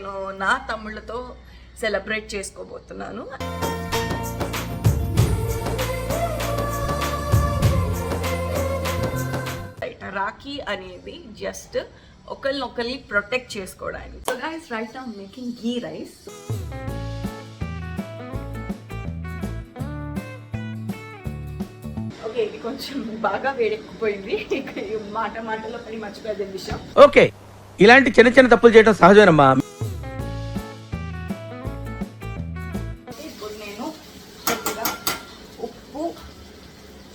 నేను నా తమ్ముళ్ళతో సెలబ్రేట్ చేసుకోబోతున్నాను. రాఖీ అనేది జస్ట్ ఒకరినొకరిని ప్రొటెక్ట్ చేసుకోవడానికి. So guys, right now making ghee rice. Okay, ఇది కొంచెం బాగా వేడెక్కిపోయింది. మాటలో పడి మర్చిపోయేది విషయం. ఓకే, ఇలాంటి చిన్న చిన్న తప్పులు చేయడం సహజమేనమ్మా. ఇప్పుడు నేను కొద్దిగా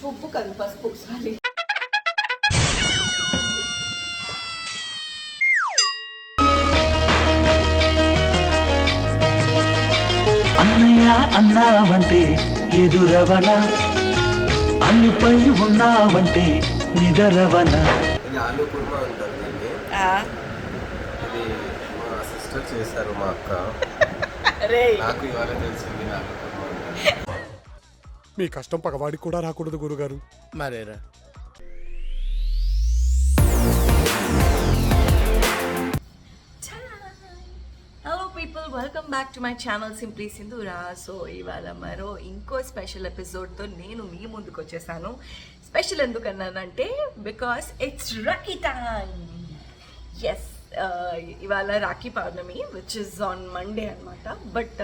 ఉప్పు కాదు, పసుపు. సారీ, అన్నయ్య అన్నావంటే ఎదురవన, అన్నిపై ఉన్నావంటే నిదరవన. ఇది ఆలు కుర్మా ఉంటుందండి. ఇది మా సిస్టర్ చేశారు, మా అక్క. నాకు ఇవాళ తెలిసింది ఆలు కుర్మా ఉంటుంది. మీ కష్టం పగవాడికి కూడా రాకూడదు గురుగారు. మరేరా. Hello people, welcome back to my channel simply Sindhura. So ఇవాళ ఇంకో స్పెషల్ ఎపిసోడ్తో నేను మీ ముందుకు వచ్చేసాను. స్పెషల్ ఎందుకన్నానంటే because it's Rakhi time. Yes, ఇవాళ Rakhi Pournami which is on Monday అనమాట. బట్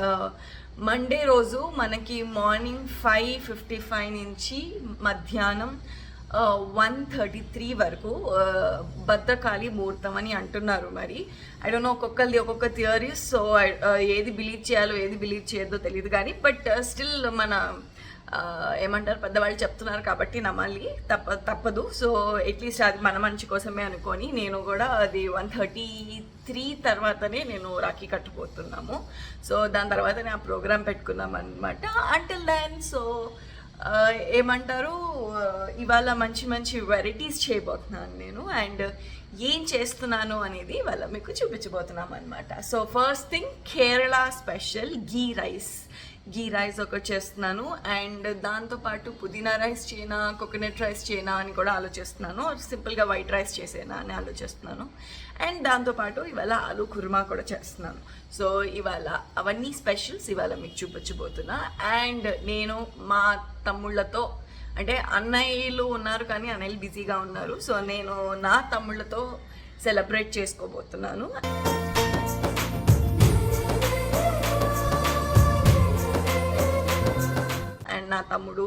మండే రోజు మనకి మార్నింగ్ 5:55 నుంచి మధ్యాహ్నం 1:33 వరకు భద్రకాళి ముహూర్తం అని అంటున్నారు. మరి ఐ డోంట్ నో, ఒక్కొక్కరిది ఒక్కొక్క థియరీ. సో ఏది బిలీవ్ చేయాలో ఏది బిలీవ్ చేయొద్దో తెలియదు కానీ, బట్ స్టిల్ మన ఏమంటారు, పెద్దవాళ్ళు చెప్తున్నారు కాబట్టి నమ్మాలి, తప్పదు. సో అట్లీస్ట్ అది మన మంచి కోసమే అనుకొని నేను కూడా అది 1:33 తర్వాతనే నేను రాఖీ కట్టుపోతున్నాము. సో దాని తర్వాతనే ఆ ప్రోగ్రామ్ పెట్టుకున్నాం అనమాట. అంటిల్ దెన్ సో ఏమంటారు, ఇవాళ మంచి మంచి వెరైటీస్ చేయబోతున్నాను నేను. అండ్ ఏం చేస్తున్నాను అనేది ఇవాళ మీకు చూపించబోతున్నాం అనమాట. So first thing, Kerala special ghee rice ఒకటి చేస్తున్నాను. అండ్ దాంతోపాటు పుదీనా రైస్ చేయనా, కోకోనట్ రైస్ చేయనా అని కూడా ఆలోచిస్తున్నాను. సింపుల్గా వైట్ రైస్ చేసేనా అని ఆలోచిస్తున్నాను. అండ్ దాంతోపాటు ఇవాళ ఆలు కుర్మా కూడా చేస్తున్నాను. సో ఇవాళ అవన్నీ స్పెషల్స్ ఇవాళ మీకు చూపించబోతున్నా. అండ్ నేను మా తమ్ముళ్ళతో, అంటే అన్నయ్యలు ఉన్నారు కానీ అన్నయ్యలు బిజీగా ఉన్నారు. సో నేను నా తమ్ముళ్ళతో సెలబ్రేట్ చేసుకోబోతున్నాను. అండ్ నా తమ్ముడు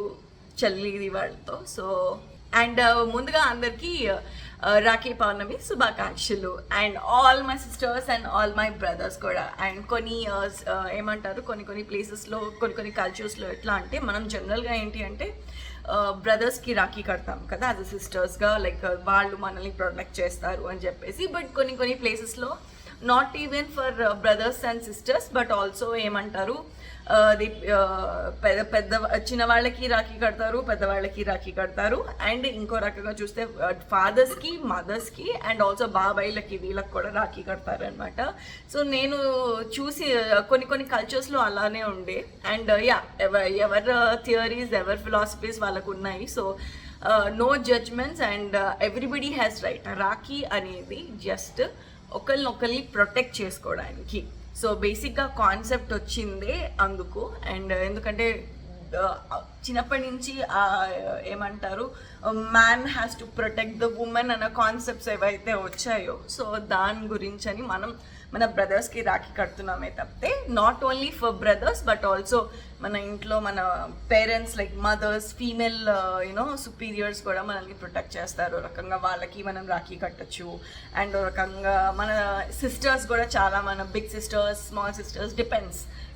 చెల్లి వాళ్ళతో. సో అండ్ ముందుగా అందరికీ రాఖీ పౌర్ణమి శుభాకాంక్షలు. And all my sisters and all my brothers కూడా. అండ్ కొన్ని ఏమంటారు, కొన్ని ప్లేసెస్లో కొన్ని కల్చర్స్లో ఎట్లా అంటే, మనం జనరల్గా ఏంటి అంటే బ్రదర్స్కి రాఖీ కడతాం కదా యాజ్ అ సిస్టర్స్గా, లైక్ వాళ్ళు మనల్ని ప్రొటెక్ట్ చేస్తారు అని చెప్పేసి. బట్ కొన్ని ప్లేసెస్లో not even for brothers and sisters, but also ఏమంటారు, పెద్ద చిన్న వాళ్ళకి రాఖీ కడతారు, పెద్దవాళ్ళకి రాఖీ కడతారు. అండ్ ఇంకో రకంగా చూస్తే ఫాదర్స్కి, మదర్స్కి అండ్ ఆల్సో బాబాయిలకి, వీళ్ళకి కూడా రాఖీ కడతారు అనమాట. సో నేను చూసి కొన్ని కల్చర్స్లో అలానే ఉండే. అండ్ ఎవరి థియరీస్, ఎవరి ఫిలాసఫీస్ వాళ్ళకు ఉన్నాయి. So no judgments and everybody has right. Rakhi అనేది జస్ట్ ఒకరినొకరిని ప్రొటెక్ట్ చేసుకోవడానికి. సో బేసిక్గా కాన్సెప్ట్ వచ్చిందే అందుకు. అండ్ ఎందుకంటే చిన్నప్పటి నుంచి ఏమంటారు, man has to protect the women అన్న కాన్సెప్ట్స్ ఏవైతే వచ్చాయో, సో దాని గురించి అని మన బ్రదర్స్కి రాఖీ కడుతున్నామే తప్పితే not only for brothers but also మన ఇంట్లో మన parents like mothers, female superiors కూడా మనల్ని ప్రొటెక్ట్ చేస్తారు. రకంగా వాళ్ళకి మనం రాఖీ కట్టచ్చు. అండ్ రకంగా మన సిస్టర్స్ కూడా చాలా, మన big sisters, small sisters,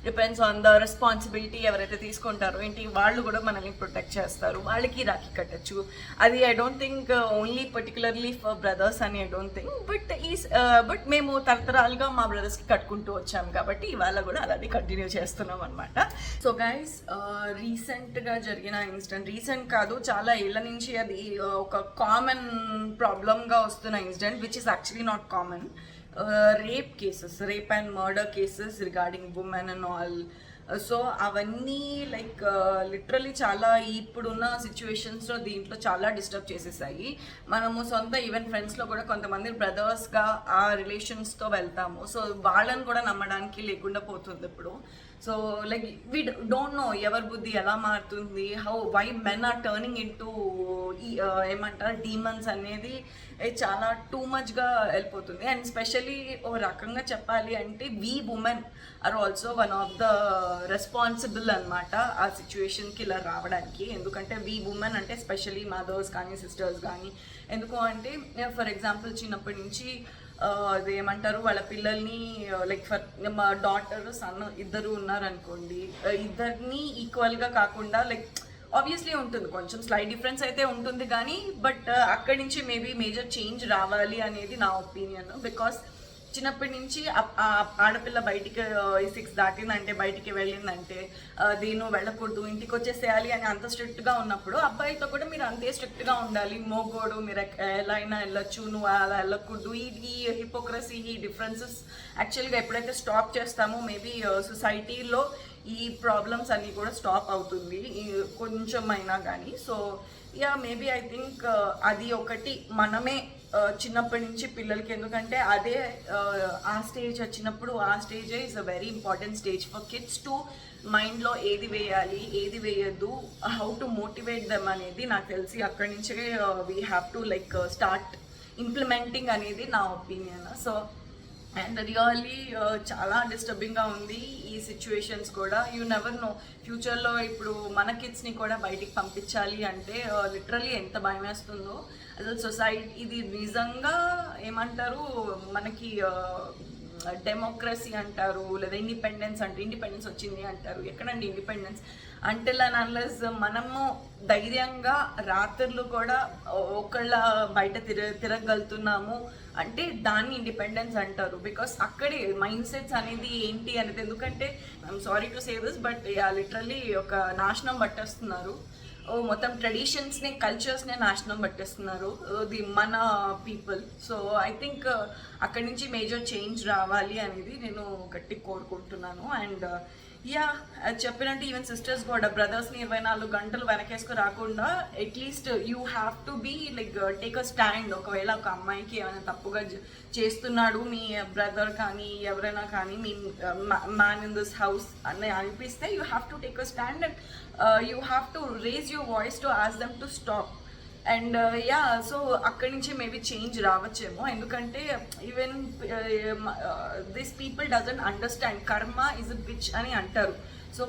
depends on the responsibility ఎవరైతే తీసుకుంటారో ఏంటి, వాళ్ళు కూడా మనల్ని ప్రొటెక్ట్ చేస్తారు, వాళ్ళకి రాఖీ కట్టచ్చు. అది I don't think only particularly for brothers అని ఐ డోంట్ థింక్. బట్ మేము తరతరాలుగా మా బ్రదర్స్కి కట్టుకుంటూ వచ్చాము కాబట్టి ఇవాళ కూడా అలాగే కంటిన్యూ చేస్తున్నాం అనమాట. సో గైస్, రీసెంట్గా జరిగిన ఇన్సిడెంట్, రీసెంట్ కాదు చాలా ఏళ్ళ నుంచి అది ఒక కామన్ ప్రాబ్లమ్గా వస్తున్న incident which is actually not common. Rape and murder cases regarding women and all so అవన్నీ లైక్ లిటరలీ చాలా ఇప్పుడున్న సిచ్యువేషన్స్లో దీంట్లో చాలా డిస్టర్బ్ చేసేసాయి. మనము సొంత ఈవెన్ ఫ్రెండ్స్లో కూడా కొంతమంది బ్రదర్స్గా ఆ రిలేషన్స్తో వెళ్తాము. సో వాళ్ళని కూడా నమ్మడానికి లేకుండా పోతుంది ఇప్పుడు. So like we don't know ఎవరి బుద్ధి ఎలా మారుతుంది, why men are turning into ఏమంటారు డీమన్స్ అనేది చాలా టూ మచ్గా వెళ్ళిపోతుంది. అండ్ స్పెషలీ ఓ రకంగా చెప్పాలి అంటే we women are also one of the responsible అనమాట ఆ సిచ్యువేషన్కి ఇలా రావడానికి. ఎందుకంటే వీ ఉమెన్ అంటే స్పెషలీ మదర్స్ కానీ సిస్టర్స్ కానీ. ఎందుకు అంటే ఫర్ ఎగ్జాంపుల్ చిన్నప్పటి నుంచి అదేమంటారు వాళ్ళ పిల్లల్ని లైక్ ఫర్ మా డాటర్ సన్ ఇద్దరు ఉన్నారనుకోండి, ఇద్దరిని ఈక్వల్గా కాకుండా లైక్ ఆబ్వియస్లీ ఉంటుంది కొంచెం స్లైట్ డిఫరెన్స్ అయితే ఉంటుంది కానీ బట్ అక్కడి నుంచి మేబీ మేజర్ చేంజ్ రావాలి అనేది నా ఒపీనియన్. బికాస్ చిన్నప్పటి నుంచి ఆడపిల్ల బయటికి 6 దాటిందంటే బయటికి వెళ్ళిందంటే దీన్ని వెళ్ళకూడదు ఇంటికి వచ్చేసేయాలి అని అంత స్ట్రిక్ట్గా ఉన్నప్పుడు అబ్బాయితో కూడా మీరు అంతే స్ట్రిక్ట్గా ఉండాలి. మోగోడు మీరు ఎలా అయినా వెళ్ళొచ్చు, నువ్వు అలా వెళ్ళకూడదు. ఈ హిపోక్రసీ ఈ డిఫరెన్సెస్ యాక్చువల్గా ఎప్పుడైతే స్టాప్ చేస్తామో మేబీ సొసైటీలో ఈ ప్రాబ్లమ్స్ అన్నీ కూడా స్టాప్ అవుతుంది కొంచెం అయినా కానీ. So yeah maybe I think అది ఒకటి మనమే చిన్నప్పటి నుంచి పిల్లలకి, ఎందుకంటే అదే ఆ స్టేజ్ వచ్చినప్పుడు ఆ స్టేజే is a very important stage for kids to మైండ్లో ఏది వేయాలి ఏది వేయద్దు, హౌ టు మోటివేట్ దెమ్ అనేది నాకు తెలిసి అక్కడి నుంచే we have to like start implementing అనేది నా ఒపీనియన్. సో అండ్ రియల్లీ చాలా డిస్టర్బింగ్గా ఉంది ఈ సిచ్యువేషన్స్ కూడా. యూ నెవర్ నో ఫ్యూచర్లో ఇప్పుడు మన కిడ్స్ని కూడా బయటికి పంపించాలి అంటే లిటరలీ ఎంత భయం వేస్తుందో అసలు. సొసైటీ ఇది నిజంగా ఏమంటారు మనకి డెమోక్రసీ అంటారు లేదా ఇండిపెండెన్స్ వచ్చింది అంటారు. ఎక్కడండి ఇండిపెండెన్స్? అంటిల్ అండ్ అన్లెస్ మనము ధైర్యంగా రాత్రులు కూడా ఒకళ్ళ బయట తిరగలుగుతున్నాము అంటే దాన్ని ఇండిపెండెన్స్ అంటారు. బికాస్ అక్కడే మైండ్ సెట్స్ అనేది ఏంటి అనేది, ఎందుకంటే I'm sorry to say this but literally ఒక నాశనం పట్టేస్తున్నారు. మొత్తం ట్రెడిషన్స్ని కల్చర్స్ని నాశనం పట్టేస్తున్నారు మన పీపుల్. సో ఐ థింక్ అక్కడి నుంచి మేజర్ చేంజ్ రావాలి అనేది నేను గట్టి కోరుకుంటున్నాను. అండ్ యా చెప్పినట్టు ఈవెన్ సిస్టర్స్ కూడా బ్రదర్స్ని 24 గంటలు వెనకేసుకు రాకుండా at least you have to be like take a stand. ఒకవేళ ఒక అమ్మాయికి ఏమైనా తప్పుగా చేస్తున్నాడు మీ బ్రదర్ కానీ ఎవరైనా కానీ మీ మ్యాన్ ఇన్ దిస్ హౌస్ అని అనిపిస్తే you have to take a stand and you have to raise your voice to ask them to stop. And yeah so అక్కడి నుంచి మేబీ చేంజ్ రావచ్చేమో. ఎందుకంటే even this people doesn't understand karma is a bitch అని అంటారు. So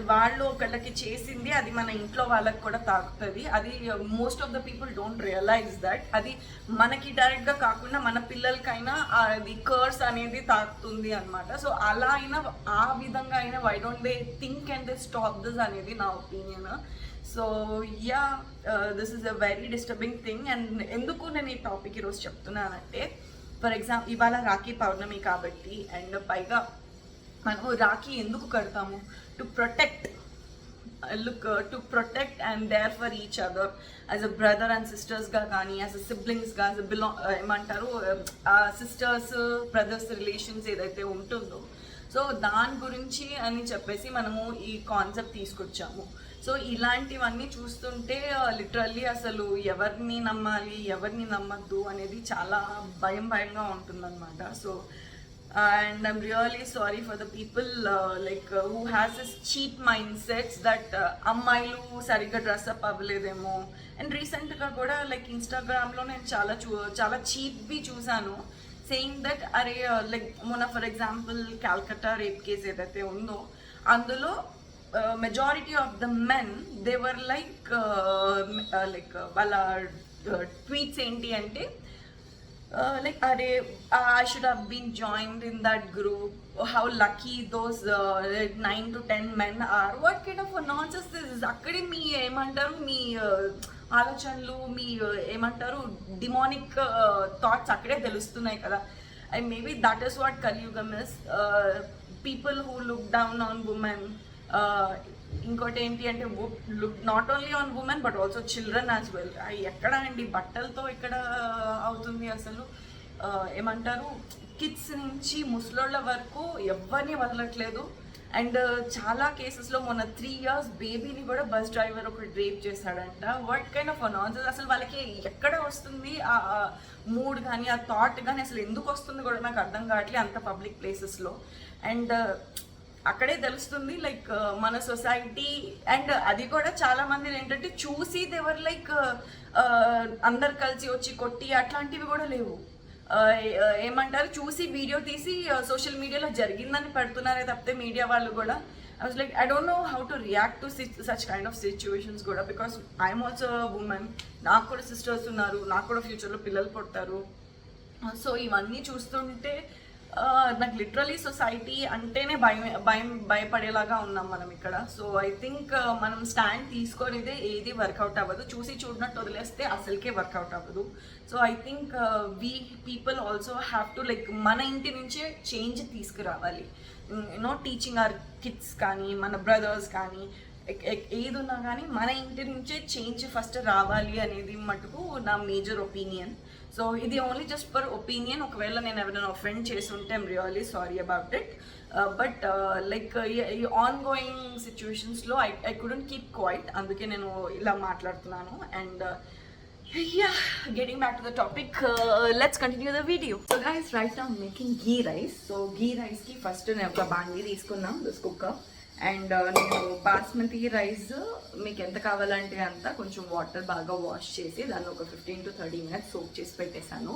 వాళ్ళు ఒకళ్ళకి చేసింది అది మన ఇంట్లో వాళ్ళకి కూడా తాకుతుంది. అది most of the people don't realize that. అది మనకి డైరెక్ట్గా కాకుండా మన పిల్లలకైనా అది కర్స్ అనేది తాకుతుంది అనమాట. సో అలా అయినా ఆ విధంగా అయినా why don't they think and they stop this అనేది నా opinion. So yeah this is a very disturbing thing. And ఎందుకు నేను ఈ టాపిక్ ఈరోజు చెప్తున్నానంటే ఫర్ ఎగ్జాంపుల్ ఇవాళ రాఖీ పౌర్ణమి కాబట్టి అండ్ పైగా మనము రాఖీ ఎందుకు కడతాము? To protect and there for each other as a brother and సిస్టర్స్గా కానీ యాజ్ అ సిబ్లింగ్స్గా యాజ్ అ ఏమంటారు సిస్టర్స్ బ్రదర్స్ రిలేషన్స్ ఏదైతే ఉంటుందో సో దాని గురించి అని చెప్పేసి మనము ఈ కాన్సెప్ట్ తీసుకొచ్చాము. సో ఇలాంటివన్నీ చూస్తుంటే లిటరల్లీ అసలు ఎవరిని నమ్మాలి ఎవరిని నమ్మద్దు అనేది చాలా భయంగా ఉంటుందన్నమాట. So and I'm really sorry for the people like who has this cheap mindsets that అమ్మాయిలు సరిగ్గా డ్రెస్అప్ అవ్వలేదేమో. అండ్ రీసెంట్గా కూడా లైక్ ఇన్స్టాగ్రామ్లో నేను చాలా చీప్వి చూసాను సేయింగ్ దట్ అరే లైక్ మొన్న for example Calcutta rape case ఏదైతే ఉందో అందులో majority of the men they were like వాళ్ళ ట్వీట్స్ ఏంటి అంటే like I should have been joined in that group, how lucky those 9 to 10 men are. What kind of a nonsense this is? akkade me emantaru me ఆలోచనలు మీ ఏమంటారు demonic thoughts అక్కడే తెలుస్తున్నాయి కదా. And maybe that is what కలియుగం is. People who look down on women. ఇంకోటి ఏంటి అంటే look not only on women but also children as well. ఎక్కడ అండి బట్టలతో ఎక్కడ అవుతుంది అసలు? ఏమంటారు కిడ్స్ నుంచి ముసలోళ్ళ వరకు ఎవరిని వదలట్లేదు. అండ్ చాలా కేసెస్లో మొన్న 3 years బేబీని కూడా బస్ డ్రైవర్ ఒకటి రేప్ చేశాడంట. వాట్ కైండ్ ఆఫ్ నాన్సెన్స్, అసలు వాళ్ళకి ఎక్కడ వస్తుంది ఆ మూడ్ కానీ ఆ థాట్ కానీ, అసలు ఎందుకు వస్తుంది కూడా నాకు అర్థం కావట్లేదు అంత పబ్లిక్ ప్లేసెస్లో. అండ్ అక్కడే తెలుస్తుంది లైక్ మన సొసైటీ, అండ్ అది కూడా చాలా మంది ఏంటంటే చూసి దేవర్ లైక్ అందరు కలిసి వచ్చి కొట్టి అట్లాంటివి కూడా లేవు. ఏమంటారు, చూసి వీడియో తీసి సోషల్ మీడియాలో జరిగిందని పెడుతున్నారే తప్పితే మీడియా వాళ్ళు కూడా. I was like, I don't know how to react to such kind of situations కూడా, because I'm also a woman. నాకు కూడా సిస్టర్స్ ఉన్నారు, నాకు కూడా ఫ్యూచర్లో పిల్లలు పుడతారు. సో ఇవన్నీ చూస్తుంటే నాకు లిటరలీ సొసైటీ అంటేనే భయపడేలాగా ఉన్నాం మనం ఇక్కడ. సో ఐ థింక్ మనం స్టాండ్ తీసుకొనిదే ఏది వర్కౌట్ అవ్వదు, చూసి చూడనట్టు వదిలేస్తే అసలుకే వర్కౌట్ అవ్వదు. So I think we people also have to like మన ఇంటి నుంచే చేంజ్ తీసుకురావాలి. యూనో టీచింగ్ అవర్ కిడ్స్ కానీ మన బ్రదర్స్ కానీ ఏది ఉన్నా కానీ మన ఇంటి నుంచే చేంజ్ ఫస్ట్ రావాలి అనేది మటుకు నా మేజర్ ఒపీనియన్. సో ఇది ఓన్లీ జస్ట్ ఫర్ ఒపీనియన్. ఒకవేళ నేను ఎవరైనా ఆఫెండ్ చేసి ఉంటే I'm really sorry about it. But like ఈ ఆన్ గోయింగ్ సిచ్యువేషన్స్లో ఐ కుడెంట్ కీప్ క్వైట్, అందుకే నేను ఇలా మాట్లాడుతున్నాను. And yeah, getting back to the topic, let's continue the video. So guys, right now I'm making ghee rice. So ghee rice ki first నేను ఒక బాండి తీసుకున్నాం, this cooker. అండ్ నేను basmati rice మీకు ఎంత కావాలంటే అంత కొంచెం వాటర్ బాగా వాష్ చేసి దాన్ని ఒక 15 to 30 minutes సోక్ చేసి పెట్టేశాను.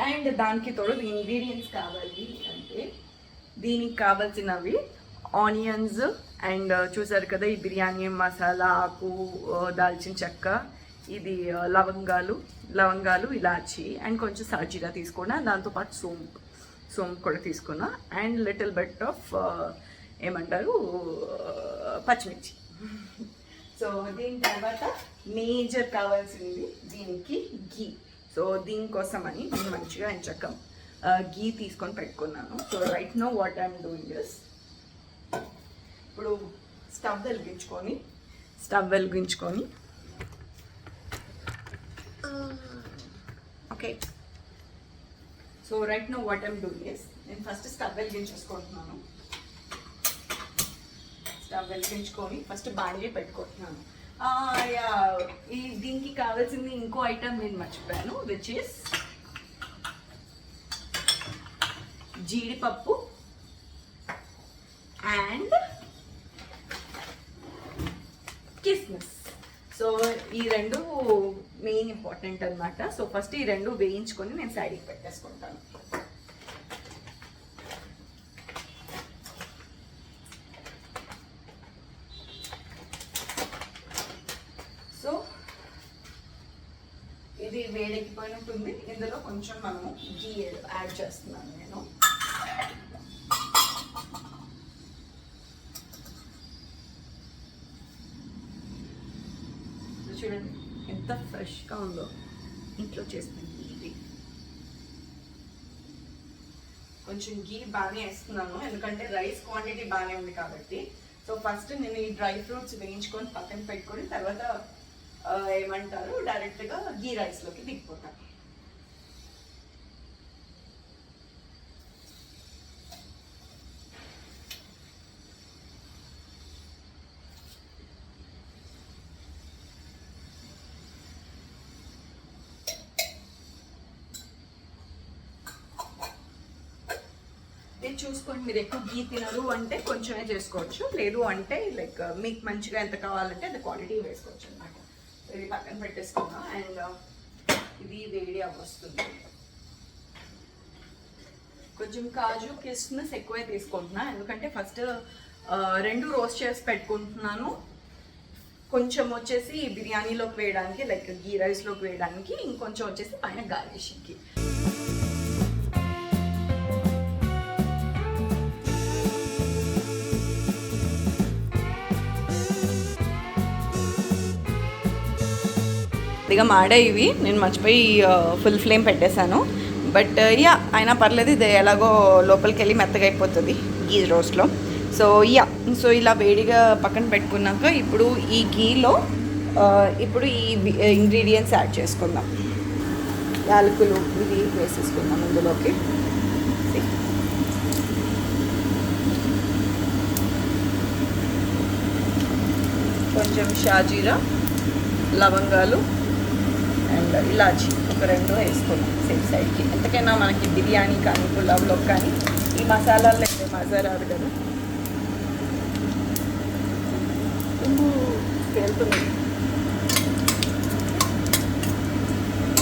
అండ్ దానికి తోడు ఇంగ్రీడియంట్స్ కావాలి అంటే దీనికి కావాల్సినవి ఆనియన్స్, అండ్ చూసారు కదా ఈ బిర్యానీ మసాలా ఆకు, దాల్చిన చెక్క, ఇది లవంగాలు ఇలాచి, అండ్ కొంచెం సాజీరా తీసుకున్నా, దాంతోపాటు సోంపు కూడా తీసుకున్నా, అండ్ లిటిల్ బిట్ ఆఫ్ ఏమంటారు పచ్చిమిర్చి. సో దీని తర్వాత మేజర్ కావాల్సింది దీనికి ఘీ. సో దీనికోసమని నేను మంచిగా ఎంచక్క ఘీ తీసుకొని పెట్టుకున్నాను. So right know what I'm doing is, ఇప్పుడు స్టవ్ వెలిగించుకొని okay. So right know what I'm doing is, నేను ఫస్ట్ స్టవ్ వెలిగించుకుంటున్నాను. స్టవ్ వెలిగించుకొని ఫస్ట్ బాండీ పెట్టుకుంటున్నాను. ఈ దీనికి కావాల్సింది ఇంకో ఐటమ్ నేను మర్చిపోయాను, విచ్ ఇస్ జీడిపప్పు అండ్ కిస్మిస్. సో ఈ రెండు మెయిన్ ఇంపార్టెంట్ అనమాట. సో ఫస్ట్ ఈ రెండు వేయించుకొని నేను సైడ్కి పెట్టేసుకుంటాను. సో ఇది వేడెక్కిపోయినట్టుంది, ఇందులో కొంచెం మనము ఘీ యాడ్ చేస్తున్నాను నేను. చూడండి ఎంత ఫ్రెష్గా ఉందో, ఇంట్లో చేస్తుంది ఇది. కొంచెం ఘీ బాగానే వేస్తున్నాను ఎందుకంటే రైస్ క్వాంటిటీ బాగానే ఉంది కాబట్టి. సో ఫస్ట్ నేను ఈ డ్రై ఫ్రూట్స్ వేయించుకొని పక్కన పెట్టుకొని తర్వాత ఏమంటారు డైరెక్ట్గా ఘీ రైస్లోకి దిగిపోతాను. చూసుకోండి, మీరు ఎక్కువ ఘీ తినరు అంటే కొంచెమే చేసుకోవచ్చు, లేదు అంటే లైక్ మీకు మంచిగా ఎంత కావాలంటే అంత క్వాంటిటీ వేసుకోవచ్చు అనమాట. ఇది పక్కన పెట్టేసుకున్నా. అండ్ ఇది వేడి అవ్వస్తుంది. కొంచెం కాజు కిస్మిస్ ఎక్కువే తీసుకుంటున్నా ఎందుకంటే ఫస్ట్ రెండు రోస్ట్ చేసి పెట్టుకుంటున్నాను. కొంచెం వచ్చేసి బిర్యానీలోకి వేయడానికి లైక్ ఘీ రైస్లోకి వేయడానికి, ఇంకొంచెం వచ్చేసి పైన గార్నిషింగ్కి. ఇక మాడే ఇవి నేను మర్చిపోయి ఫుల్ ఫ్లేమ్ పెట్టేశాను. బట్ యా అయినా పర్లేదు, ఇది ఎలాగో లోపలికి వెళ్ళి మెత్తగా అయిపోతుంది ఘీ రోస్ట్లో. సో ఇలా వేడిగా పక్కన పెట్టుకున్నాక ఇప్పుడు ఈ ఘీలో ఇప్పుడు ఈ ఇంగ్రీడియంట్స్ యాడ్ చేసుకుందాం. యాలకులు ఇవి వేసేసుకుందాం ఇందులోకి. కొంచెం షాజీరా, లవంగాలు అండ్ ఇలాచి ఒక 2 వేసుకున్నాం సేమ్ సైడ్కి. ఎంతకైనా మనకి బిర్యానీ కానీ పులావ్లో కానీ ఈ మసాలాలు అయితే మజా రాదు కదా. వెళ్తుంది.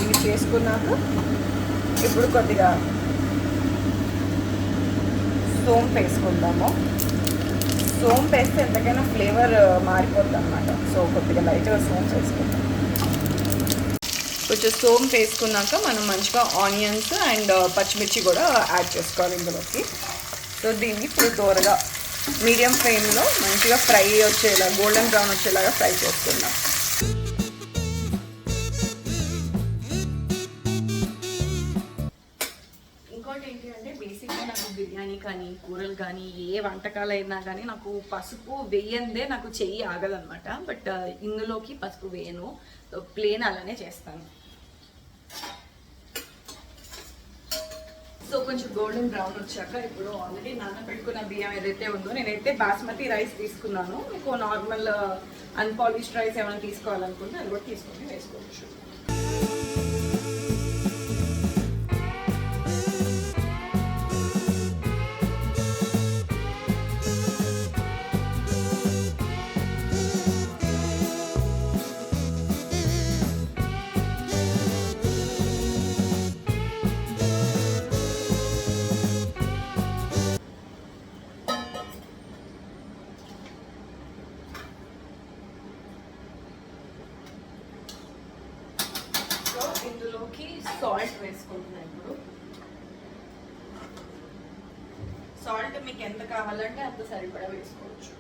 ఇవి చేసుకున్నాక ఇప్పుడు కొద్దిగా సోంపు వేసుకుందాము. సోంపు వేస్తే ఎంతకైనా ఫ్లేవర్ మారిపోద్ది అనమాట. సో కొద్దిగా లైట్గా సోంపు వేసుకుందాం. కొంచెం సోంపు వేసుకున్నాక మనం మంచిగా ఆనియన్స్ అండ్ పచ్చిమిర్చి కూడా యాడ్ చేసుకోవాలి ఇందులోకి. సో దీన్ని ఇప్పుడు త్వరగా మీడియం ఫ్లేమ్లో మంచిగా ఫ్రై వచ్చేలా గోల్డెన్ బ్రౌన్ వచ్చేలాగా ఫ్రై చేసుకుందాం. ఇంకోటి ఏంటి అంటే బేసిక్గా నాకు బిర్యానీ కానీ కూరలు కానీ ఏ వంటకాలు అయినా కానీ నాకు పసుపు వేయందే నాకు చెయ్యి ఆగదనమాట. బట్ ఇందులోకి పసుపు వేయను, ప్లేన్ అలానే చేస్తాను. సో కొంచెం గోల్డెన్ బ్రౌన్ వచ్చాక ఇప్పుడు ఆల్రెడీ నానబెట్టుకున్న బియ్యం ఏదైతే ఉందో, నేనైతే బాస్మతి రైస్ తీసుకున్నాను. మీకు నార్మల్ అన్పాలిష్డ్ రైస్ ఏమైనా తీసుకోవాలనుకుంటే అది కూడా తీసుకొని వేసుకోవచ్చు. ఇందులోకి సాల్ట్ వేసుకుంటున్నాను. ఇప్పుడు సాల్ట్ మీకు ఎంత కావాలంటే అంత సరిపడా వేసుకోవచ్చు.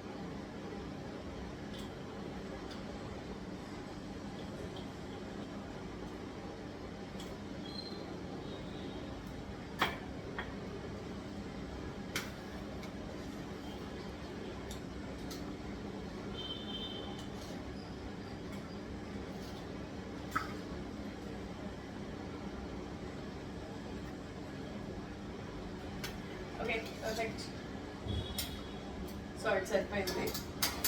Okay, perfect. సాల్ట్ సరిపోయింది.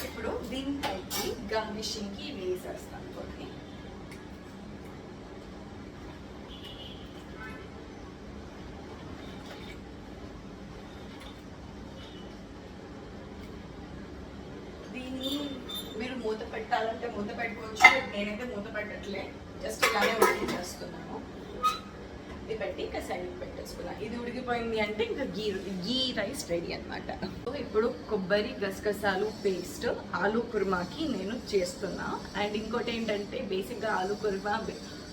ఇప్పుడు దీనిపైకి గార్నిషింగ్కి వేసేస్తాను కొన్ని. దీన్ని మీరు మూత పెట్టాలంటే మూత పెట్టుకోవచ్చు. నేనైతే మూత పెట్టట్లే, జస్ట్ ఇలానే ఉడికించేస్తున్నాను. ఇది పెట్టి ఇంకా సైడ్ పెట్టేసుకున్నాను. ఇది ఉడికిపోయింది అంటే ఇంకా గీ రైస్ రెడీ అనమాట. ఇప్పుడు కొబ్బరి గసగసాలు పేస్ట్ ఆలూ కుర్మాకి నేను చేస్తున్నా. అండ్ ఇంకోటి ఏంటంటే బేసిక్గా ఆలూ కుర్మా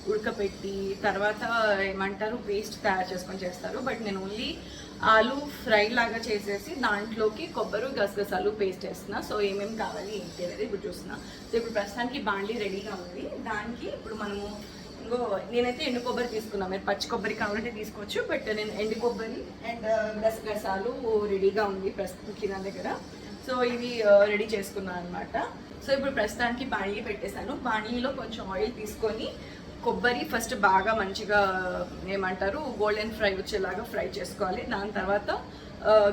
ఉడకపెట్టి తర్వాత ఏమంటారు పేస్ట్ తయారు చేసుకొని చేస్తారు. బట్ నేను ఓన్లీ ఆలూ ఫ్రై లాగా చేసేసి దాంట్లోకి కొబ్బరి గసగసాలు పేస్ట్ వేస్తున్నా. సో ఏమేమి కావాలి ఏంటి అనేది ఇప్పుడు చూస్తున్నా. సో ఇప్పుడు ప్రస్తుతానికి బాండ్లీ రెడీగా ఉంది. దానికి ఇప్పుడు మనము నేనైతే ఎండు కొబ్బరి తీసుకున్నాను. మీరు పచ్చి కొబ్బరి కావాలంటే తీసుకోవచ్చు. బట్ నేను ఎండు కొబ్బరి అండ్ గసగసాలు రెడీగా ఉంది ప్రస్తుతానికి నా దగ్గర. సో ఇవి రెడీ చేసుకున్నాను అనమాట. సో ఇప్పుడు ప్రస్తుతానికి బాణీ పెట్టేశాను. బాణీలో కొంచెం ఆయిల్ తీసుకొని కొబ్బరి ఫస్ట్ బాగా మంచిగా ఏమంటారు గోల్డెన్ ఫ్రై వచ్చేలాగా ఫ్రై చేసుకోవాలి. దాని తర్వాత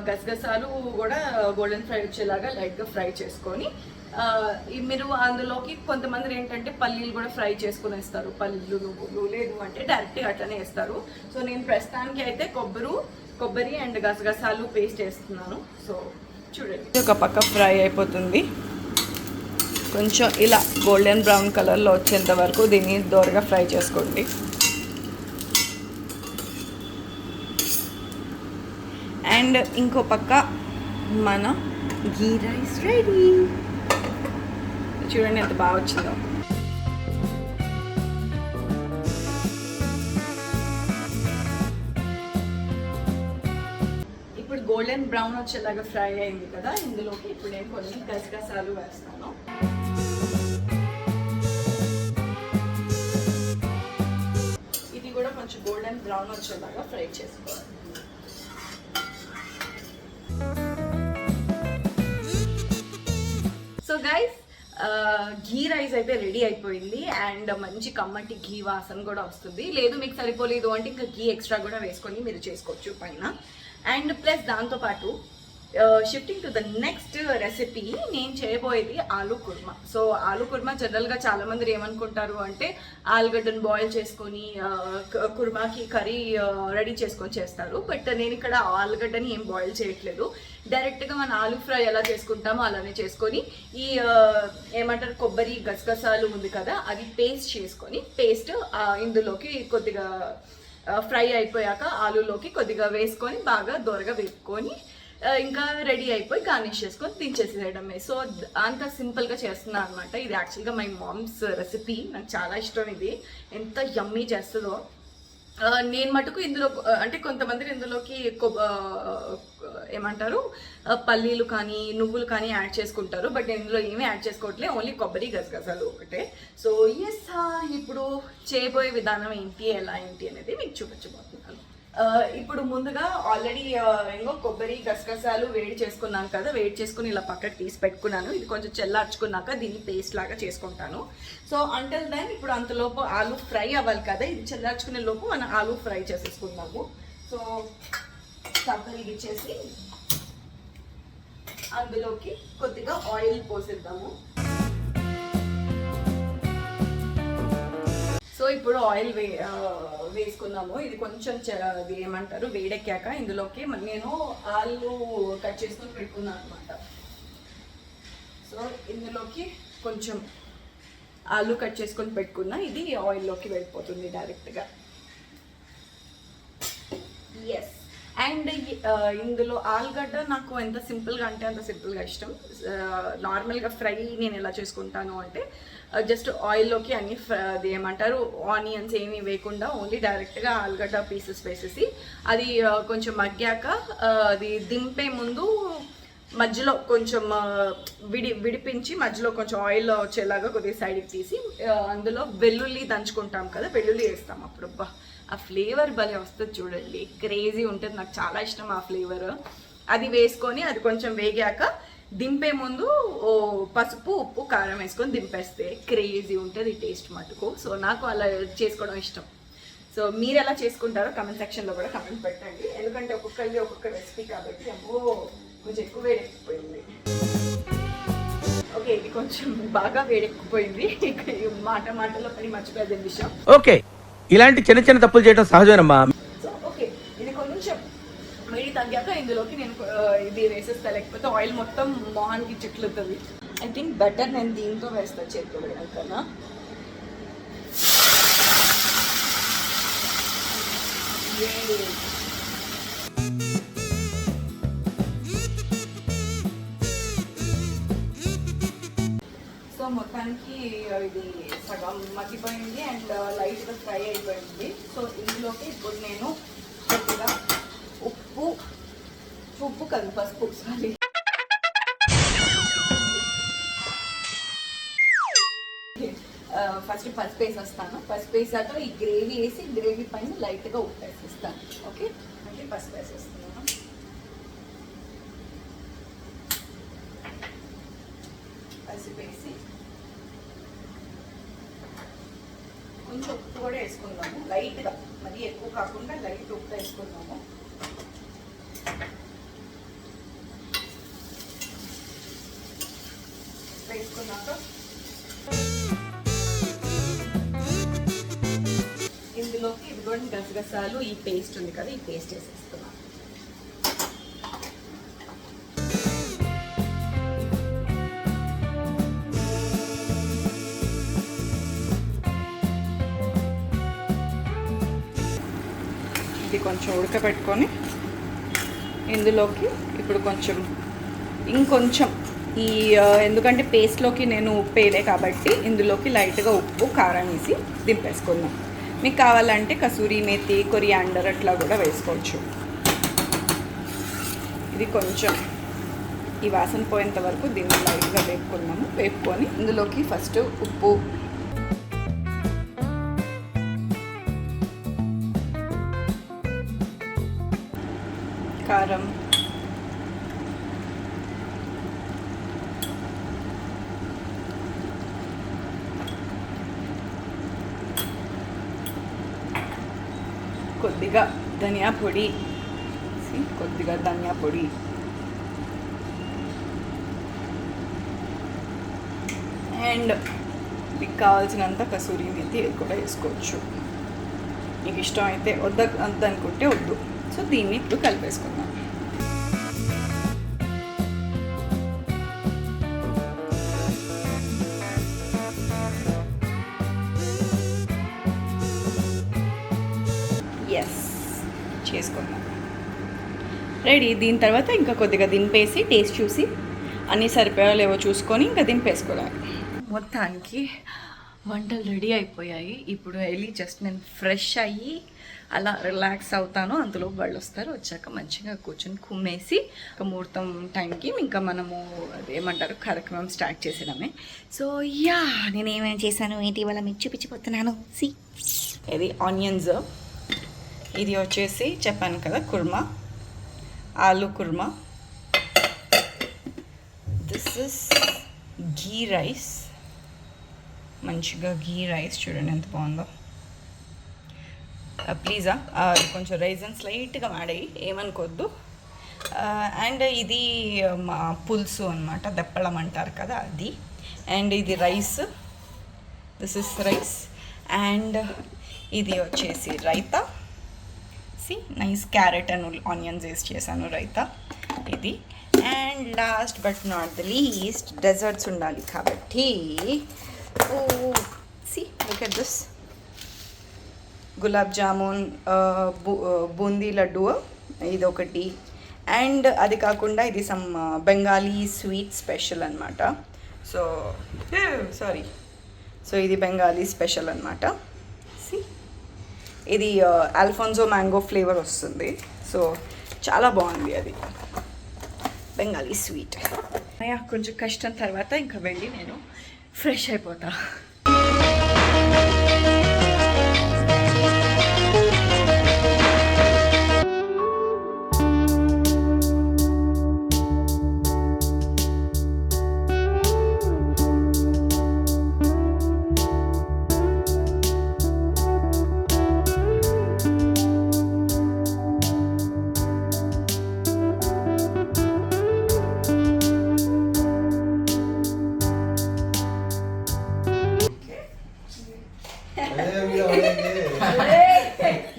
గసగసాలు కూడా గోల్డెన్ ఫ్రై వచ్చేలాగా లైట్గా ఫ్రై చేసుకొని మీరు అందులోకి కొంతమంది ఏంటంటే పల్లీలు కూడా ఫ్రై చేసుకుని వేస్తారు. పల్లీలు నువ్వులు లేదు అంటే డైరెక్ట్గా అట్లనే వేస్తారు. సో నేను ప్రస్తుతానికి అయితే కొబ్బరి అండ్ గసగసాలు పేస్ట్ వేస్తున్నాను. సో చూడండి, ఒక పక్క ఫ్రై అయిపోతుంది. కొంచెం ఇలా గోల్డెన్ బ్రౌన్ కలర్లో వచ్చేంత వరకు దీన్ని దోరగా ఫ్రై చేసుకోండి. అండ్ ఇంకో పక్క మన గీ రైస్ రెడీ. చూడండి ఎంత బాగా వచ్చిందో. ఇప్పుడు గోల్డెన్ బ్రౌన్ వచ్చేలాగా ఫ్రై అయింది కదా, ఇందులోకి ఇప్పుడు నేను కొన్ని గసగసాలు వేస్తాను. ఇది కూడా కొంచెం గోల్డెన్ బ్రౌన్ వచ్చేలాగా ఫ్రై చేసుకోవాలి. సో గైస్, ఘీ రైస్ అయితే రెడీ అయిపోయింది. అండ్ మంచి కమ్మటి ఘీ వాసన కూడా వస్తుంది. లేదు మీకు సరిపోలేదు అంటే ఇంకా ఘీ ఎక్స్ట్రా కూడా వేసుకొని మీరు చేసుకోవచ్చు పైన. అండ్ ప్లస్ దాంతోపాటు shifting to the next recipe, నేను చేయబోయేది ఆలూ కుర్మా. సో ఆలూ కుర్మా జనరల్గా చాలా మంది ఏమనుకుంటారు అంటే ఆలుగడ్డను బాయిల్ చేసుకొని కుర్మాకి కర్రీ రెడీ చేసుకొని చేస్తారు. బట్ నేను ఇక్కడ ఆలుగడ్డని ఏం బాయిల్ చేయట్లేదు, డైరెక్ట్గా మన ఆలూ ఫ్రై ఎలా చేసుకుంటామో అలానే చేసుకొని ఈ ఏమంటారు కొబ్బరి గసగసాలు ఉంది కదా అది పేస్ట్ చేసుకొని ఇందులోకి కొద్దిగా ఫ్రై అయిపోయాక ఆలూలోకి కొద్దిగా వేసుకొని బాగా దోరగా వేపుకొని ఇంకా రెడీ అయిపోయి గార్నిష్ చేసుకొని దించేసేయడమే. సో అంత సింపుల్గా చేస్తున్నాను అనమాట. ఇది యాక్చువల్గా మై మామ్స్ రెసిపీ, నాకు చాలా ఇష్టం. ఇది ఎంత యమ్మీ చేస్తుందో. నేను మటుకు ఇందులో అంటే కొంతమంది ఇందులోకి ఏమంటారు పల్లీలు కానీ నువ్వులు కానీ యాడ్ చేసుకుంటారు, బట్ నేను ఇందులో ఏమీ యాడ్ చేసుకోవట్లే, ఓన్లీ కొబ్బరి గసగసాలు ఒకటే. సో ఇప్పుడు చేయబోయే విధానం ఎలా ఏంటి అనేది మీకు చూపించబోతున్నాను. ఇప్పుడు ముందుగా ఆల్రెడీ కొబ్బరి గసగసాలు వేడి చేసుకున్నాను కదా, వేడి చేసుకుని ఇలా పక్కకు తీసి పెట్టుకున్నాను. ఇది కొంచెం చల్లార్చుకున్నాక దీన్ని పేస్ట్ లాగా చేసుకుంటాను. సో అంటిల్ దెన్ ఇప్పుడు అంతలోపు ఆలూ ఫ్రై అవ్వాలి కదా, ఇది చల్లార్చుకునే లోపు మనం ఆలూ ఫ్రై చేసేసుకుందాము. సో స్టవ్ వెలిగించేసి అందులోకి కొద్దిగా ఆయిల్ పోసేద్దాము. సో ఇప్పుడు ఆయిల్ వేసుకున్నాము. ఇది కొంచెం ఏమంటారు వేడెక్కాక ఇందులోకి నేను ఆలు కట్ చేసుకొని పెట్టుకున్నాను అనమాట. సో ఇందులోకి కొంచెం ఆలు కట్ చేసుకొని పెట్టుకున్నా, ఇది ఆయిల్లోకి వెళ్ళిపోతుంది డైరెక్ట్గా. ఎస్. అండ్ ఇందులో ఆలుగడ్డ నాకు ఎంత సింపుల్గా అంటే అంత సింపుల్గా ఇష్టం. నార్మల్గా ఫ్రై నేను ఎలా చేసుకుంటాను అంటే జస్ట్ ఆయిల్లోకి అన్ని అది ఏమంటారు ఆనియన్స్ ఏమీ వేయకుండా ఓన్లీ డైరెక్ట్గా ఆలుగడ్డ పీసెస్ వేసేసి అది కొంచెం మగ్గాక అది దింపే ముందు మధ్యలో కొంచెం విడిపించి మధ్యలో కొంచెం ఆయిల్ వచ్చేలాగా కొద్దిగా సైడ్కి తీసి అందులో వెల్లుల్లి దంచుకుంటాం కదా, వెల్లుల్లి వేస్తాం. అప్పుడు ఆ ఫ్లేవర్ భలే వస్తుంది చూడండి, క్రేజీ ఉంటుంది. నాకు చాలా ఇష్టం ఆ ఫ్లేవర్. అది వేసుకొని అది కొంచెం వేగాక దింపే ముందు పసుపు ఉప్పు కారం వేసుకొని దింపేస్తే క్రేజీ ఉంటుంది టేస్ట్ మటుకు. సో నాకు అలా చేసుకోవడం ఇష్టం. సో మీరు ఎలా చేసుకుంటారో కమెంట్ సెక్షన్లో కూడా కమెంట్ పెట్టండి, ఎందుకంటే ఒక్కొక్కరికి ఒక్కొక్క రెసిపీ కాబట్టి. కొంచెం ఎక్కువ వేడెక్కిపోయింది. ఓకే, ఇది కొంచెం బాగా వేడెక్కిపోయింది. మాటలో పని మర్చిపోయేది విషయం. ఓకే, ఇలాంటి చిన్న చిన్న తప్పులు చేయడం సహజమేనమ్మా. సో ఓకే, ఇది కొంచెం వేడి తగ్గాక ఇందులోకి నేను ఇది వేసేస్తా, లేకపోతే ఆయిల్ మొత్తం మొహానికి చిట్లుతుంది. ఐ థింక్ బెటర్ నేను దీంతో వేస్తా, చేతితో వేయడానికన్నా. సో మొత్తానికి ఇది సగం మగ్గిపోయింది అండ్ లైట్గా ఫ్రై అయిపోయింది. సో ఇందులోకి ఇప్పుడు నేను కొద్దిగా ఉప్పు కాదు పసుపు, సారీ, ఫస్ట్ పసుపు వేసేస్తాను. పసుపు వేసాక ఈ గ్రేవీ వేసి గ్రేవీ పైన లైట్గా ఉప్పు వేసేస్తాను. ఓకే, అంటే పసుపు వేసేస్తున్నాను. పసుపు వేసి కొంచెం ఉప్పు కూడా వేసుకుందాము లైట్గా, మరి ఎక్కువ కాకుండా లైట్ ఉప్పు వేసుకుందాము. వేసుకున్నాక ఇందులోకి ఇదిగోండి గసగసాలు ఈ పేస్ట్ ఉంది కదా, ఈ పేస్ట్ వేసేస్తున్నాను. ఇది కొంచెం ఉడకబెట్టుకొని ఇందులోకి ఇప్పుడు ఇంకొంచెం ఈ ఎందుకంటే పేస్ట్లోకి నేను ఉప్పు వేయలే కాబట్టి ఇందులోకి లైట్గా ఉప్పు కారం వేసి దింపేసుకుందాం. మీకు కావాలంటే కసూరి మేతి కొరియాండర్ అట్లా కూడా వేసుకోవచ్చు. ఇది కొంచెం ఈ వాసన పోయేంత వరకు దీన్ని లైట్గా వేపుకున్నాము. వేపుకొని ఇందులోకి ఫస్ట్ ఉప్పు, కారం, కొద్దిగా ధనియా పొడి, అండ్ మీకు కావాల్సినంత కసూరి మేతి కూడా వేసుకోవచ్చు. మీకు ఇష్టం అయితే వద్దనుకుంటే వద్దు. సో దీన్ని ఇప్పుడు కలిపేసుకుందాం. ఎస్, చేసుకుందాం. రెడీ. దీని తర్వాత ఇంకా కొద్దిగా దింపేసి టేస్ట్ చూసి అన్నీ సరిపోయా లేవో చూసుకొని ఇంకా దింపేసుకోవాలి. మొత్తానికి వంటలు రెడీ అయిపోయాయి. ఇప్పుడు వెళ్ళి జస్ట్ నేను ఫ్రెష్ అయ్యి అలా రిలాక్స్ అవుతాను. అందులో వాళ్ళు వస్తారు. వచ్చాక మంచిగా కూర్చొని కుమ్మేసి ఒక ముహూర్తం టైంకి ఇంకా మనము ఏమంటారు కార్యక్రమం స్టార్ట్ చేసేయడమే. సో యా, నేను ఏమేమి చేశాను ఏంటి ఇవాళ మీకు చూపించిపోతున్నాను. సి, ఇది ఆనియన్స్, ఇది వచ్చేసి చెప్పాను కదా కుర్మా, ఆలు kurma. This is ghee rice, మంచిగా ఘీ రైస్ చూడండి ఎంత బాగుందో. ప్లీజా కొంచెం రైజన్స్ లైట్గా వాడాయి, ఏమనుకోవద్దు. అండ్ ఇది మా పులుసు అనమాట, దప్పడం అంటారు కదా అది. అండ్ ఇది rice, this is rice. And ఇది వచ్చేసి raita. See, nice carrot and onions వేసి చేశాను రైతా ఇది. And last but not the least desserts ఉండాలి కాబట్టి see look at this, gulab jamun, boondi laddu ఇది ఒకటి. అండ్ అది కాకుండా ఇది సమ్ బెంగాలీ స్వీట్ స్పెషల్ అనమాట. సో సారీ, సో ఇది బెంగాలీ స్పెషల్ అనమాట. సి, ఇది ఆల్ఫోన్సో మ్యాంగో ఫ్లేవర్ వస్తుంది. సో చాలా బాగుంది అది, బెంగాలీ స్వీట్. కొంచెం కష్టం తర్వాత ఇంకా వెళ్ళి నేను ఫ్రెష్ అయిపోతా.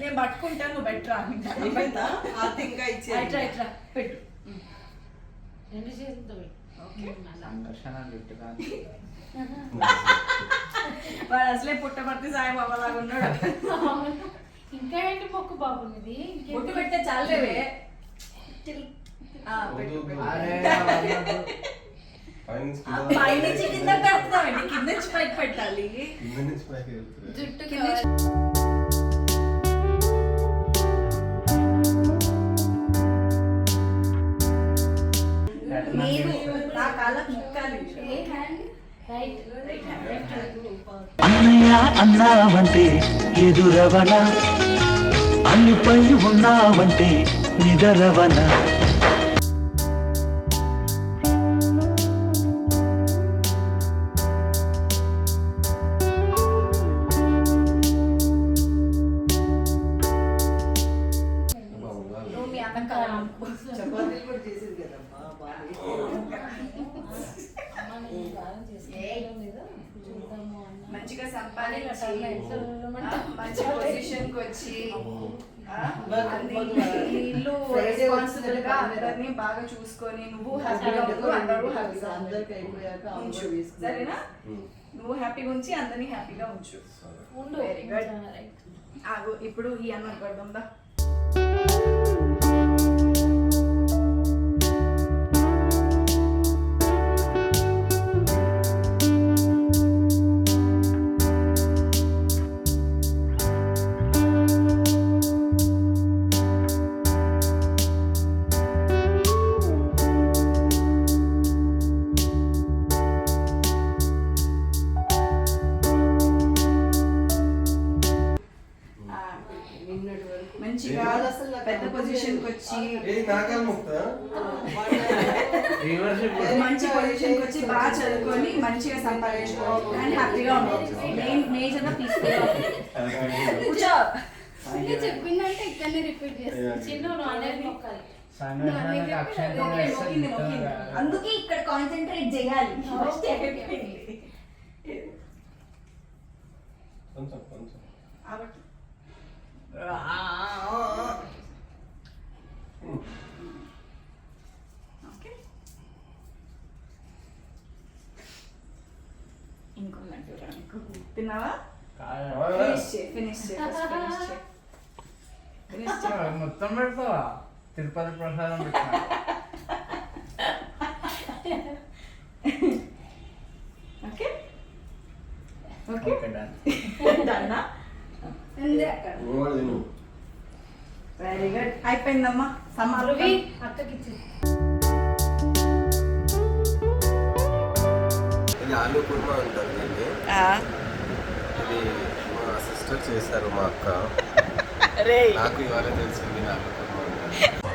నేను పట్టుకుంటాను, నువ్వు పెట్టరా. పెట్టు. వాడు అసలే పుట్టపర్తి సాయిబాబా లాగా ఉన్నాడు. ఇంకా ఏంటి మొక్కు బాగుంది, పుట్టు పెట్టే చాలేవే. పైనుంచి కింద పెడతామండి, కింద నుంచి పైకి పెట్టాలి. జుట్టు మీరు నా కాళ్ళకు ముక్కాలి. అన్నయ్య అన్నావంటే ఎదురవన, అన్నిపై ఉన్నావంటే నిదరవన. మంచిగా సంపాదించి మంచి పొజిషన్ కి వచ్చి ఇల్లు రెస్పాన్సిబుల్ గా అందరినీ బాగా చూసుకొని నువ్వు హ్యాపీగా ఉంటూ అందరూ హ్యాపీగా ఉంచు. సరేనా? నువ్వు హ్యాపీగా ఉంచి అందరినీ హ్యాపీగా ఉంచు. Very good. ఇప్పుడు ఈ అన్నం పెడదా. మంచిగా పెద్ద పొజిషన్ కి వచ్చి మంచి పొజిషన్ కి వచ్చి బాగా చదువుకొని మంచిగా సంపాదించుకో అండ్ హ్యాపీగా ఉండవచ్చు. మేజర్ పీస్ఫుల్ కూర్చో. చెప్పిందంటే ఇక్కడనే రిపీట్ చేస్తాను. చిన్న అనేది మొక్కాలి. అందుకే ఇక్కడ కాన్సన్ట్రేట్ చేయాలి. కొంచెం కొంచెం ఓకే, ఇంకో లడ్డు రా, ఇంకో తిన్నావా? ఫినిష్ మొత్తం పెడతావా? తిరుపతి ప్రసాదం పెట్టా. Okay okay okay, done. డన్నా? ఉంది అక్కడ. వెరీ గుడ్, అయిపోయిందమ్మా సమాలు. అక్కకి ఇచ్చి ఇది ఆలు కుర్మా అంటారు దీన్ని. ఇది మా సిస్టర్ చేశారు, మా అక్క. రే నాకు ఇవాళ తెలిసింది ఆలు కుర్మా అంటారు.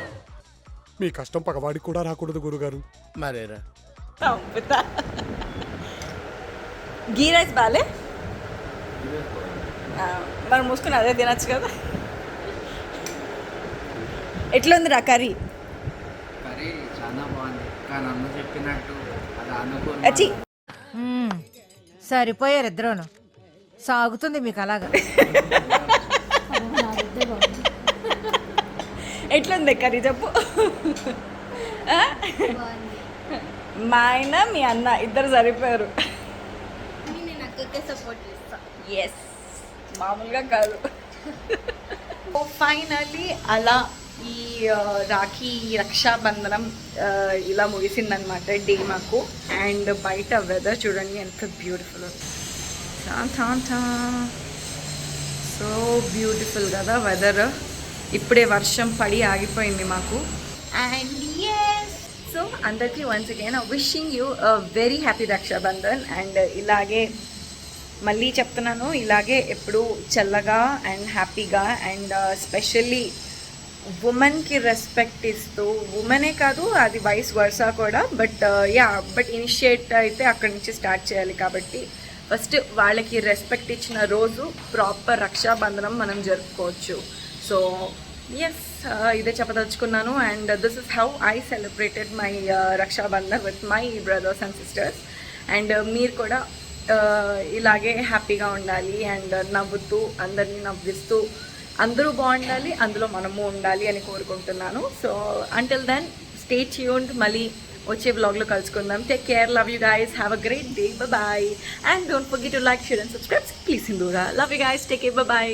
మీ కష్టం పగవాడికి కూడా రాకూడదు గురుగారు. మరేరా చంపుతా. గీ రైస్ బాలే, ఇదే బాగుంది. మనం మూసుకుని అదే తినచ్చు కదా. ఎట్లుందిరా కర్రీ? కర్రీ చాలా బాగుంది, కానీ అమ్మ చెప్పినట్టు అది అనుకూలం. అచ్చి సరిపోయారు ఇద్దరును. సాగుతుంది మీకు అలాగా. ఎట్లుంది కర్రీ చెప్పు. ఆ? మా ఆయన మీ అన్న ఇద్దరు సరిపోయారు. నేను అక్కకే సపోర్ట్ చేస్తా. ఎస్, మామూలుగా కాదు. ఫైనల్లీ అలా ఈ రాఖీ రక్షాబంధనం ఇలా ముగిసిందనమాట డే మాకు. అండ్ బయట వెదర్ చూడండి ఎంత బ్యూటిఫుల్, సో బ్యూటిఫుల్ కదా వెదర్. ఇప్పుడే వర్షం పడి ఆగిపోయింది మాకు. అండ్ సో అందరికీ once again wishing you very happy Rakshabandhan. And ఇలాగే మళ్ళీ చెప్తున్నాను, ఇలాగే ఎప్పుడు చల్లగా అండ్ హ్యాపీగా అండ్ స్పెషల్లీ ఉమెన్కి రెస్పెక్ట్ ఇస్తూ, ఉమెనే కాదు అది వైస్ వర్సా కూడా, బట్ ఇనిషియేట్ అయితే అక్కడి నుంచి స్టార్ట్ చేయాలి. కాబట్టి ఫస్ట్ వాళ్ళకి రెస్పెక్ట్ ఇచ్చిన రోజు ప్రాపర్ రక్షాబంధనం మనం జరుపుకోవచ్చు. సో ఎస్, ఇదే చెప్పదలుచుకున్నాను. And this is how I celebrated my Rakshabandhan with my brothers and sisters. And మీరు కూడా ఇలాగే హ్యాపీగా ఉండాలి అండ్ నవ్వుతూ అందరినీ నవ్విస్తూ అందరూ బాగుండాలి, అందులో మనము ఉండాలి అని కోరుకుంటున్నాను. So until then stay tuned, మళ్ళీ వచ్చే వ్లాగ్లో కలుసుకుందాం. Take care, love you guys, have a great day, bye. And don't forget to like, share and subscribe. Please Sindhura, love you guys, take care, bye.